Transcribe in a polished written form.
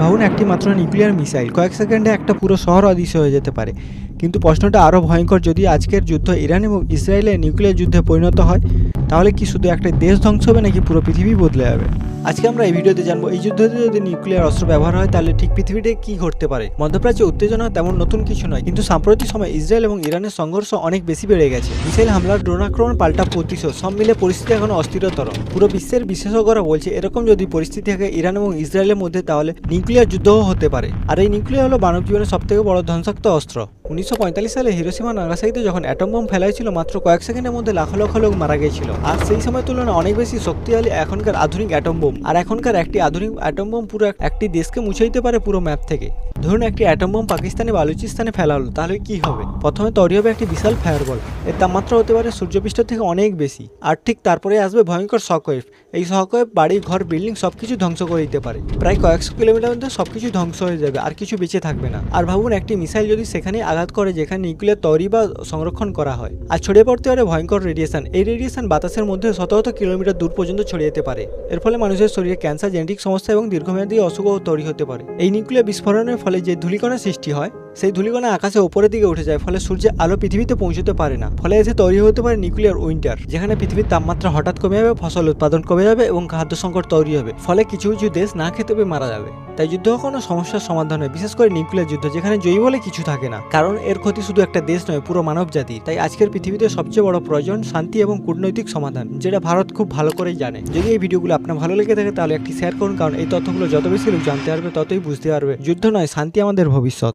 ভাবুন একটি মাত্র নিউক্লিয়ার মিসাইল কয়েক সেকেন্ডে একটা পুরো শহর অদৃশ্য হয়ে যেতে পারে। কিন্তু প্রশ্নটা আরও ভয়ঙ্কর, যদি আজকের যুদ্ধ ইরান এবং ইসরায়েলের নিউক্লিয়ার যুদ্ধে পরিণত হয়, তাহলে কি শুধু একটা দেশ ধ্বংস হবে নাকি পুরো পৃথিবী বদলে যাবে? আজকে আমরা এই ভিডিওতে জানবো এই যুদ্ধে যদি নিউক্লিয়ার অস্ত্র ব্যবহার হয় তাহলে ঠিক পৃথিবীতে কি ঘটতে পারে। মধ্যপ্রাচ্যে উত্তেজনা তেমন নতুন কিছু নয়, কিন্তু সাম্প্রতিক সময় ইসরায়েল এবং ইরানের সংঘর্ষ অনেক বেশি বেড়ে গেছে। মিসাইল হামলার, ড্রোন আক্রমণ, পাল্টা প্রতিশোধ, সব মিলে পরিস্থিতি এখন অস্থিরতর। পুরো বিশ্বের বিশেষজ্ঞরা বলছে এরকম যদি পরিস্থিতি থাকে ইরান এবং ইসরায়েলের মধ্যে, তাহলে নিউক্লিয়ার যুদ্ধও হতে পারে। আর এই নিউক্লিয়ার হলো মানব জীবনের সবথেকে বড় ধ্বংসাত্মক অস্ত্র। 1945 সালে হিরোশিমা নাগাসাকিতে যখন অ্যাটম বোম ফেলা হয়েছিল, মাত্র কয়েক সেকেন্ডের মধ্যে লাখ লক্ষ লোক মারা গিয়েছিল। আর সেই সময়ের তুলনায় অনেক বেশি শক্তিশালী এখনকার আধুনিক অ্যাটম বোম। আর এখনকার একটি আধুনিক অ্যাটম বোম পুরো একটি দেশকে মুছে দিতে পারে পুরো ম্যাপ থেকে। ধরুন একটি অ্যাটম বোম পাকিস্তানে বালুচিস্তানে ফেলা হলো, তাহলে কি হবে? প্রথমে তৈরি হবে একটি বিশাল ফায়ারবল। এর তাপমাত্রা হতে পারে সূর্যপৃষ্ঠ থেকে অনেক বেশি। আর ঠিক তারপরে আসবে ভয়ঙ্কর শকওয়েভ। এই শকওয়েভ বাড়ি, ঘর, বিল্ডিং সবকিছু ধ্বংস করে দিতে পারে। প্রায় কয়েকশো কিলোমিটার মধ্যে সবকিছু ধ্বংস হয়ে যাবে, আর কিছু বেঁচে থাকবে না। আর ভাবুন একটি মিসাইল যদি সেখানে আঘাত করে যেখানে নিউক্লিয়ার তৈরি বা সংরক্ষণ করা হয়, আর ছড়িয়ে পড়তে পারে ভয়ঙ্কর রেডিয়েশন। এই রেডিয়েশন বাতাসের মধ্যে শত শত কিলোমিটার দূর পর্যন্ত ছড়িয়ে যেতে পারে। এর ফলে মানুষের শরীরে ক্যান্সার, জেনেটিক সমস্যা এবং দীর্ঘমেয়াদী অসুখও তৈরি হতে পারে। এই নিউক্লিয়ার বিস্ফোরণের ফলে যে ধূলিকণা সৃষ্টি হয়, সেই ধূলিকণা আকাশে উপরের দিকে উঠে যায়, ফলে সূর্যের আলো পৃথিবীতে পৌঁছতে পারে না। ফলে এতে তৈরি হতে পারে নিউক্লিয়ার উইন্টার, যেখানে পৃথিবীর তাপমাত্রা হঠাৎ কমে যাবে, ফসল উৎপাদন কমে যাবে এবং খাদ্য সংকট তৈরি হবে। ফলে কিছু কিছু দেশ না খেতে পেয়ে মারা যাবে। তাই যুদ্ধ কোনো সমস্যার সমাধান হয়, বিশেষ করে নিউক্লিয়ার যুদ্ধ, যেখানে জয়ী বলে কিছু থাকে না। কারণ এর ক্ষতি শুধু একটা দেশ নয়, পুরো মানব জাতি। তাই আজকের পৃথিবীতে সবচেয়ে বড় প্রয়োজন শান্তি এবং কূটনৈতিক সমাধান, যেটা ভারত খুব ভালো করেই জানে। যদি এই ভিডিওগুলো আপনার ভালো লেগে থাকে তাহলে একটি শেয়ার করুন, কারণ এই তথ্যগুলো যত বেশি লোক জানতে পারবে ততই বুঝতে পারবে যুদ্ধ নয়, শান্তি আমাদের ভবিষ্যৎ।